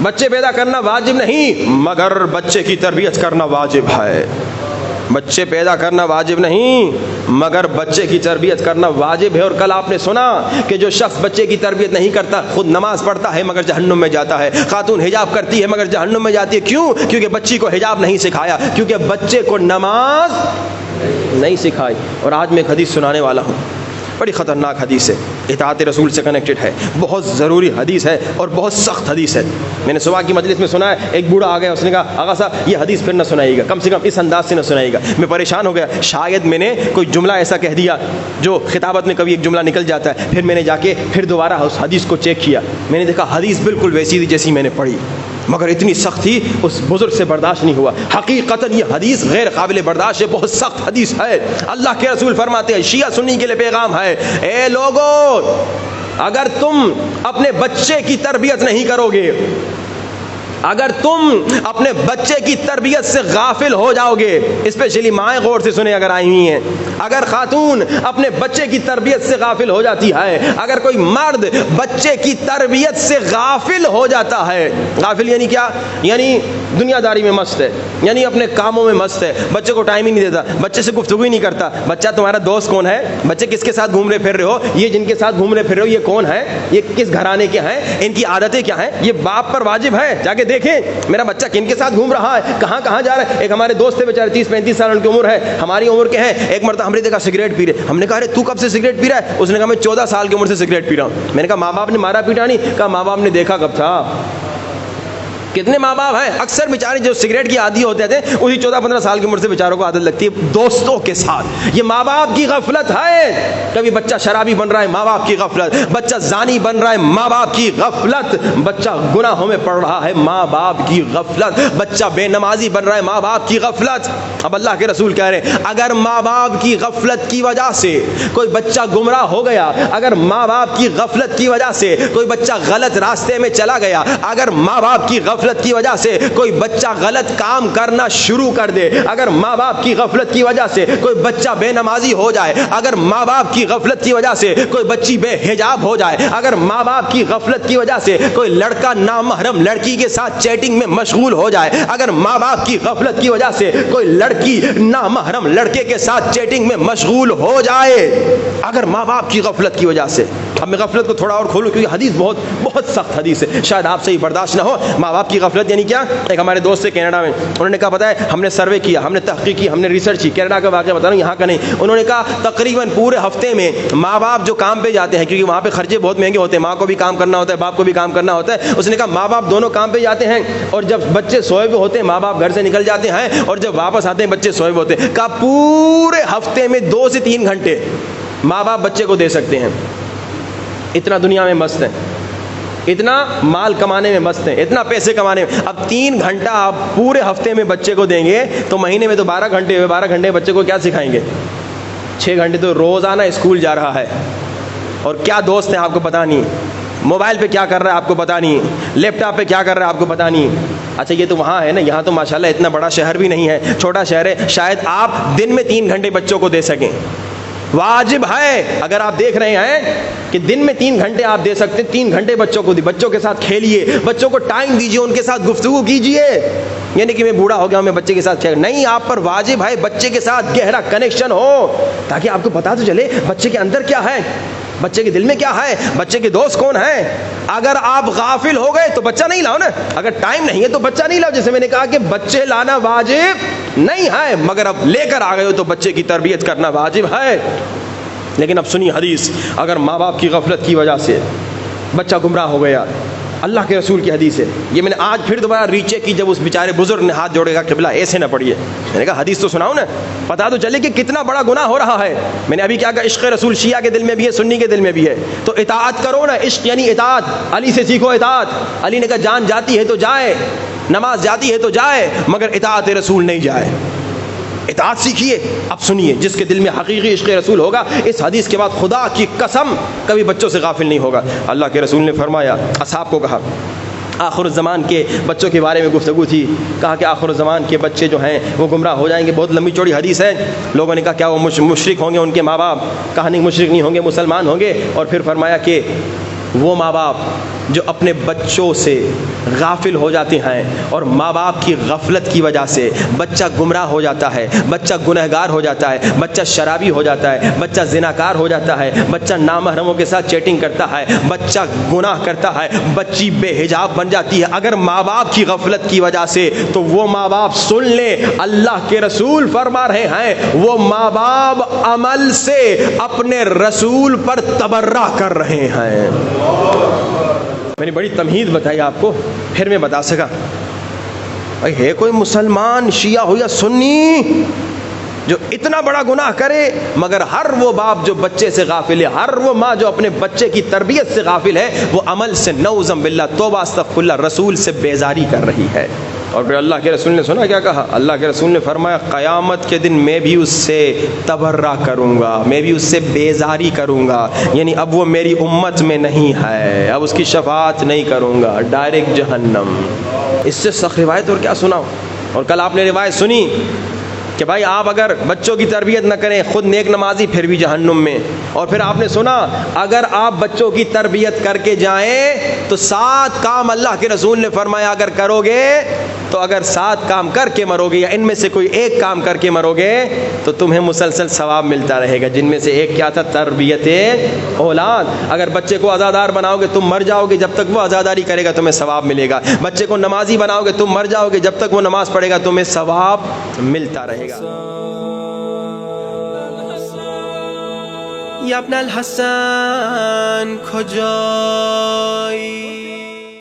بچے پیدا کرنا واجب نہیں مگر بچے کی تربیت کرنا واجب ہے. بچے پیدا کرنا واجب نہیں مگر بچے کی تربیت کرنا واجب ہے. اور کل آپ نے سنا کہ جو شخص بچے کی تربیت نہیں کرتا خود نماز پڑھتا ہے مگر جہنم میں جاتا ہے. خاتون حجاب کرتی ہے مگر جہنم میں جاتی ہے. کیوں؟ کیونکہ بچی کو حجاب نہیں سکھایا, کیونکہ بچے کو نماز نہیں سکھائی. اور آج میں ایک حدیث سنانے والا ہوں, بڑی خطرناک حدیث ہے, اطاعت رسول سے کنیکٹڈ ہے, بہت ضروری حدیث ہے اور بہت سخت حدیث ہے. میں نے صبح کی مجلس میں سنا ہے, ایک بوڑھا آ گیا, اس نے کہا آغا صاحب یہ حدیث پھر نہ سنائیے گا, کم سے کم اس انداز سے نہ سنائیے گا. میں پریشان ہو گیا, شاید میں نے کوئی جملہ ایسا کہہ دیا جو خطابت میں کبھی ایک جملہ نکل جاتا ہے. پھر میں نے جا کے پھر دوبارہ اس حدیث کو چیک کیا, میں نے دیکھا حدیث بالکل ویسی تھی جیسی میں نے پڑھی, مگر اتنی سخت تھی اس بزرگ سے برداشت نہیں ہوا. حقیقتاً یہ حدیث غیر قابل برداشت ہے, بہت سخت حدیث ہے. اللہ کے رسول فرماتے ہیں, شیعہ سنی کے لیے پیغام ہے, اے لوگو اگر تم اپنے بچے کی تربیت نہیں کرو گے, اگر تم اپنے بچے کی تربیت سے غافل ہو جاؤ گے, اسپیشلی مائیں غور سے سنیں اگر آئی ہوئی ہیں, اگر خاتون اپنے بچے کی تربیت سے غافل ہو جاتی ہے, اگر کوئی مرد بچے کی تربیت سے غافل ہو جاتا ہے, غافل یعنی کیا؟ یعنی دنیا داری میں مست ہے, یعنی اپنے کاموں میں مست ہے, بچے کو ٹائم ہی نہیں دیتا, بچے سے گفتگو ہی نہیں کرتا. بچہ تمہارا دوست کون ہے؟ بچے کس کے ساتھ گھوم رہے پھر رہے ہو؟ یہ جن کے ساتھ گھوم رہے پھر رہے ہو یہ کون ہے؟ یہ کس گھرانے کے ہیں؟ ان کی عادتیں کیا ہیں؟ یہ باپ پر واجب ہے جا کے دیکھیں میرا بچہ کن کے ساتھ گھوم رہا ہے, کہاں کہاں جا رہا ہے. ایک ہمارے دوست تھے بیچارے 30-35 سال ان کی عمر ہے, ہماری عمر کے ہیں. ایک مرتبہ ہم نے دیکھا سگریٹ پی رہے, ہم نے کہا ارے تو کب سے سگریٹ پی رہا ہے؟ اس نے کہا میں 14 سال کی عمر سے سگریٹ پی رہا ہوں. میں نے کہا ماں باپ نے مارا پیٹا نہیں؟ کہا ماں باپ نے دیکھا کب تھا. کتنے ماں باپ ہیں اکثر بیچارے جو سگریٹ کی عادی ہوتے تھے اسی 14-15 سال کی عمر سے بیچاروں کو عادت لگتی ہے دوستوں کے ساتھ. یہ ماں باپ کی غفلت ہے. کبھی بچہ شرابی بن رہا ہے, ماں باپ کی غفلت. بچہ زانی بن رہا ہے, ماں باپ کی غفلت. بچہ گناہوں میں پڑ رہا ہے, ماں باپ کی غفلت. بچہ بے نمازی بن رہا ہے, ماں باپ کی غفلت. اب اللہ کے رسول کہہ رہے ہیں اگر ماں باپ کی غفلت کی وجہ سے کوئی بچہ گمراہ ہو گیا, اگر ماں باپ کی غفلت کی وجہ سے کوئی بچہ غلط راستے میں چلا گیا, اگر ماں باپ کی غفلت کی وجہ سے کوئی بچہ غلط کام کرنا شروع کر دے, اگر ماں باپ کی غفلت کی وجہ سے کوئی بچہ بے نمازی ہو جائے, اگر ماں باپ کی غفلت کی وجہ سے کوئی بچی بے حجاب ہو جائے, اگر ماں باپ کی غفلت کی وجہ سے کوئی لڑکا نامحرم لڑکی کے ساتھ چیٹنگ میں مشغول ہو جائے, اگر ماں باپ کی غفلت کی وجہ سے کوئی لڑکی نامحرم لڑکے کے ساتھ چیٹنگ میں مشغول ہو جائے, اگر ماں باپ کی غفلت کی وجہ سے. اب میں غفلت کو تھوڑا اور کھولوں کیونکہ حدیث بہت بہت سخت حدیث ہے, شاید آپ سے ہی برداشت نہ ہو. ماں باپ کی غفلت یعنی کیا؟ ایک ہمارے دوست تھے کینیڈا میں, انہوں نے کہا پتہ ہے ہم نے سروے کیا, ہم نے تحقیق کی, ہم نے ریسرچ کی. کینیڈا کا واقعہ بتا رہا ہوں, یہاں کا نہیں. انہوں نے کہا تقریباً پورے ہفتے میں ماں باپ جو کام پہ جاتے ہیں, کیونکہ وہاں پہ خرچے بہت مہنگے ہوتے ہیں, ماں کو بھی کام کرنا ہوتا ہے, باپ کو بھی کام کرنا ہوتا ہے. اس نے کہا ماں باپ دونوں کام پہ جاتے ہیں, اور جب بچے سوئے ہوئے ہوتے ہیں ماں باپ گھر سے نکل جاتے ہیں, اور جب واپس آتے ہیں بچے سوئے ہوئے ہوتے ہیں. کہا پورے ہفتے میں 2 سے 3 گھنٹے ماں باپ بچے کو دے سکتے ہیں. اتنا دنیا میں مست ہیں, اتنا مال کمانے میں مست ہیں, اتنا پیسے کمانے میں. اب 3 گھنٹہ آپ پورے ہفتے میں بچے کو دیں گے تو مہینے میں تو 12 گھنٹے ہوئے. 12 گھنٹے بچے کو کیا سکھائیں گے؟ 6 گھنٹے تو روزانہ اسکول جا رہا ہے, اور کیا دوست ہیں آپ کو پتا نہیں, موبائل پہ کیا کر رہا ہے آپ کو پتا نہیں, لیپ ٹاپ پہ کیا کر رہا ہے آپ کو پتا نہیں. اچھا یہ تو وہاں ہے نا, یہاں تو ماشاءاللہ اتنا بڑا شہر بھی نہیں ہے, چھوٹا شہر ہے, شاید آپ دن میں 3 گھنٹے بچوں کو دے سکیں. واجب ہے اگر آپ دیکھ رہے ہیں کہ دن میں 3 گھنٹے آپ دے سکتے ہیں, 3 گھنٹے بچوں کو دی, بچوں کے ساتھ کھیلیے, بچوں کو ٹائم دیجیے, ان کے ساتھ گفتگو کیجیے. یعنی کہ میں بوڑھا ہو گیا میں بچے کے ساتھ کھیل نہیں, آپ پر واجب ہے بچے کے ساتھ گہرا کنیکشن ہو, تاکہ آپ کو پتا تو چلے بچے کے اندر کیا ہے, بچے کے دل میں کیا ہے, بچے کے دوست کون ہیں. اگر آپ غافل ہو گئے تو بچہ نہیں لاؤ نا, اگر ٹائم نہیں ہے تو بچہ نہیں لاؤ. جیسے میں نے کہا کہ بچے لانا واجب نہیں ہے, مگر اب لے کر آ گئے ہو تو بچے کی تربیت کرنا واجب ہے. لیکن اب سنی حدیث, اگر ماں باپ کی غفلت کی وجہ سے بچہ گمراہ ہو گیا, اللہ کے رسول کی حدیث ہے, یہ میں نے آج پھر دوبارہ ریچیک کی, جب اس بیچارے بزرگ نے ہاتھ جوڑے گا قبلہ ایسے نہ پڑھیے, میں نے کہا حدیث تو سناؤ نا, پتا تو چلے کہ کتنا بڑا گناہ ہو رہا ہے. میں نے ابھی کیا کہا, عشق رسول شیعہ کے دل میں بھی ہے, سنی کے دل میں بھی ہے, تو اطاعت کرو نا. عشق یعنی اطاعت, علی سے سیکھو اطاعت. علی نے کہا جان جاتی ہے تو جائے, نماز جاتی ہے تو جائے, مگر اطاعت رسول نہیں جائے. اطاعت سیکھیے. اب سنیے, جس کے دل میں حقیقی عشق رسول ہوگا اس حدیث کے بعد خدا کی قسم کبھی بچوں سے غافل نہیں ہوگا. اللہ کے رسول نے فرمایا, اصحاب کو کہا, آخر الزمان کے بچوں کے بارے میں گفتگو تھی, کہا کہ آخر الزمان کے بچے جو ہیں وہ گمراہ ہو جائیں گے. بہت لمبی چوڑی حدیث ہے. لوگوں نے کہا کیا وہ مشرک ہوں گے ان کے ماں باپ؟ کہا نہیں مشرک نہیں ہوں گے, مسلمان ہوں گے. اور پھر فرمایا کہ وہ ماں باپ جو اپنے بچوں سے غافل ہو جاتے ہیں اور ماں باپ کی غفلت کی وجہ سے بچہ گمراہ ہو جاتا ہے، بچہ گنہگار ہو جاتا ہے، بچہ شرابی ہو جاتا ہے، بچہ زناکار ہو جاتا ہے، بچہ نامحرموں کے ساتھ چیٹنگ کرتا ہے، بچہ گناہ کرتا ہے، بچی بے حجاب بن جاتی ہے اگر ماں باپ کی غفلت کی وجہ سے، تو وہ ماں باپ سن لیں اللہ کے رسول فرما رہے ہیں وہ ماں باپ عمل سے اپنے رسول پر تبرہ کر رہے ہیں۔ میں نے بڑی تمہید بتائی آپ کو، پھر میں بتا سکا بھائی ہے کوئی مسلمان شیعہ ہو یا سنی جو اتنا بڑا گناہ کرے مگر ہر وہ باپ جو بچے سے غافل ہے، ہر وہ ماں جو اپنے بچے کی تربیت سے غافل ہے، وہ عمل سے نعوذ باللہ توبہ استغفر اللہ رسول سے بیزاری کر رہی ہے۔ اور پھر اللہ کے رسول نے سنا کیا کہا؟ اللہ کے رسول نے فرمایا قیامت کے دن میں بھی اس سے تبرہ کروں گا، میں بھی اس سے بیزاری کروں گا، یعنی اب وہ میری امت میں نہیں ہے، اب اس کی شفاعت نہیں کروں گا، ڈائریکٹ جہنم۔ اس سے سخت روایت اور کیا سناؤ؟ اور کل آپ نے روایت سنی کہ بھائی آپ اگر بچوں کی تربیت نہ کریں خود نیک نمازی پھر بھی جہنم میں، اور پھر آپ نے سنا اگر آپ بچوں کی تربیت کر کے جائیں تو 7 کام اللہ کے رسول نے فرمایا اگر کرو گے تو اگر 7 کام کر کے مرو گے یا ان میں سے کوئی ایک کام کر کے مرو گے تو تمہیں مسلسل ثواب ملتا رہے گا، جن میں سے ایک کیا تھا؟ تربیت اولاد۔ اگر بچے کو عزادار بناؤ گے تم مر جاؤ گے، جب تک وہ عزاداری کرے گا تمہیں ثواب ملے گا۔ بچے کو نمازی بناؤ گے تم مر جاؤ گے، جب تک وہ نماز پڑھے گا تمہیں ثواب ملتا رہے گا۔ یا ابن الحسن کجایی؟